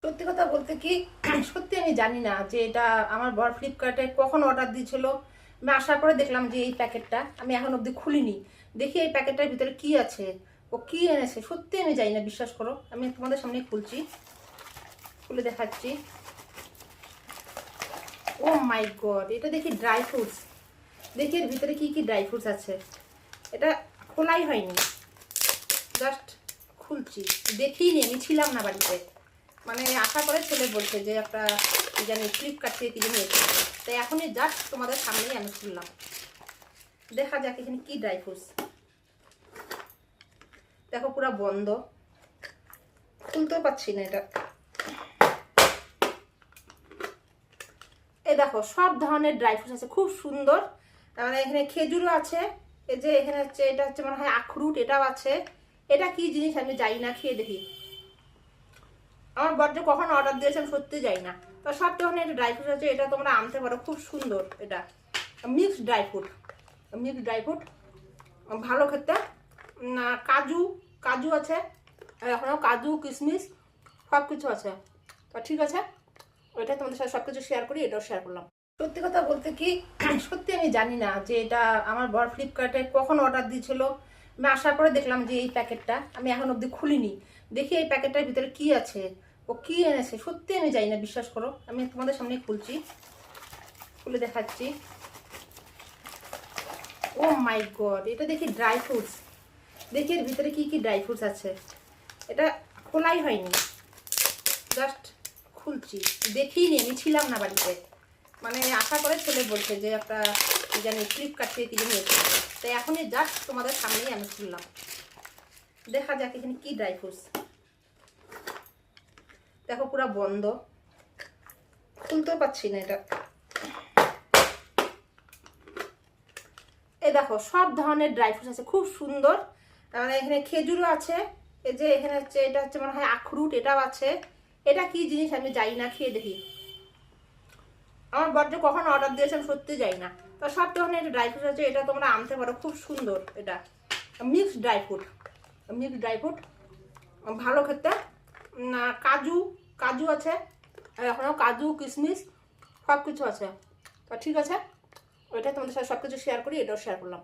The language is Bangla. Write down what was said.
সত্যি কথা বলতে কি সত্যি আমি জানি না যে এটা আমার বর ফ্লিপকার্টে কখন অর্ডার দিয়েছিল। আমি আশা করে দেখলাম যে এই প্যাকেটটা আমি এখন অবধি খুলিনি। দেখি এই প্যাকেটটার ভিতরে কি আছে, ও কি এনেছে। সত্যি আমি জানি না, বিশ্বাস করো। আমি তোমাদের সামনে খুলছি, খুলে দেখাচ্ছি। ও মাই গড, এটা দেখি ড্রাই ফ্রুটস। দেখি এর ভিতরে কি কি ড্রাই ফ্রুটস আছে। এটা খোলাই হয়নি, জাস্ট খুলছি। দেখিনি, আমি ছিলাম না বাড়িতে। মানে আশা করে ছেলে বলছে যে একটা কি জানি ফ্লিপকার্ট থেকে কিনে নিয়েছে। তাই এখনই জাস্ট তোমাদের সামনেই আমি খুললাম। দেখা যাক এখানে কি ড্রাই ফ্রুটস। দেখো পুরো বন্ধ, খুলতেও পাচ্ছি না এটা। এই দেখো সব ধরনের ড্রাই ফ্রুটস আছে, খুব সুন্দর। মানে এখানে খেজুরও আছে। এই যে এখানে হচ্ছে, এটা হচ্ছে মনে হয় আখরুট, এটাও আছে। এটা কি জিনিস আমি জানি না, খেয়ে দেখি। আমার বড় কখন অর্ডার দিয়েছেন সত্যি যাই না। তো সব ধরনের ড্রাই ফ্রুট আছে, এটা তোমরা আনতে পারো, খুব সুন্দর। এটা mixed dry fruit, mixed dry fruit, ভালো খেতে। কাজু, কাজু আছে, এখনও কাজু কিশমিশ সব কিছু আছে। তো ঠিক আছে, ওইটা তোমাদের সাথে সব কিছু শেয়ার করি, এটাও শেয়ার করলাম। সত্যি কথা বলতে কি সত্যি আমি জানি না যে এটা আমার বর ফ্লিপকার্টে কখন অর্ডার দিয়েছিল। আমি আশা করে দেখলাম যে এই প্যাকেটটা আমি এখন অবধি খুলিনি। দেখি এই প্যাকেটটার ভিতরে কি আছে, ও কি এনেছে। সত্যি আমি জানি না, বিশ্বাস করো। আমি তোমাদের সামনে খুলছি, খুলে দেখাচ্ছি। ও মাই গড, এটা দেখি ড্রাই ফ্রুটস। দেখি এর ভিতরে কি কি ড্রাই ফ্রুটস আছে। এটা খোলাই হয়নি, জাস্ট খুলছি। দেখিনি, আমি ছিলাম না বাড়িতে। মানে আশা করে ছেলে বলছে যে একটা কি জানি ফ্লিপকার্ট থেকে কিনে নিয়েছে। তাই এখনই জাস্ট তোমাদের সামনেই আমি খুললাম। দেখা যাক এখানে কি ড্রাই ফ্রুটস। দেখো পুরো বন্ধ, খুলতেও পাচ্ছি না এটা। এই দেখো সব ধরনের ড্রাই ফ্রুটস আছে, খুব সুন্দর। মানে এখানে খেজুরও আছে। এই যে এখানে হচ্ছে, এটা হচ্ছে মনে হয় আখরুট, এটাও আছে। এটা কি জিনিস আমি জানি না, খেয়ে দেখি। আমার বড় কখন অর্ডার দিয়েছেন সত্যি যাই না। তো সব ধরনের ড্রাই ফ্রুট আছে, এটা তোমরা আনতে পারো, খুব সুন্দর। এটা mixed dry fruit, mixed dry fruit, ভালো খেতে। কাজু, কাজু আছে, এখনও কাজু কিশমিশ সব কিছু আছে। তো ঠিক আছে, ওইটা তোমাদের সাথে সব কিছু শেয়ার করি, এটাও শেয়ার করলাম।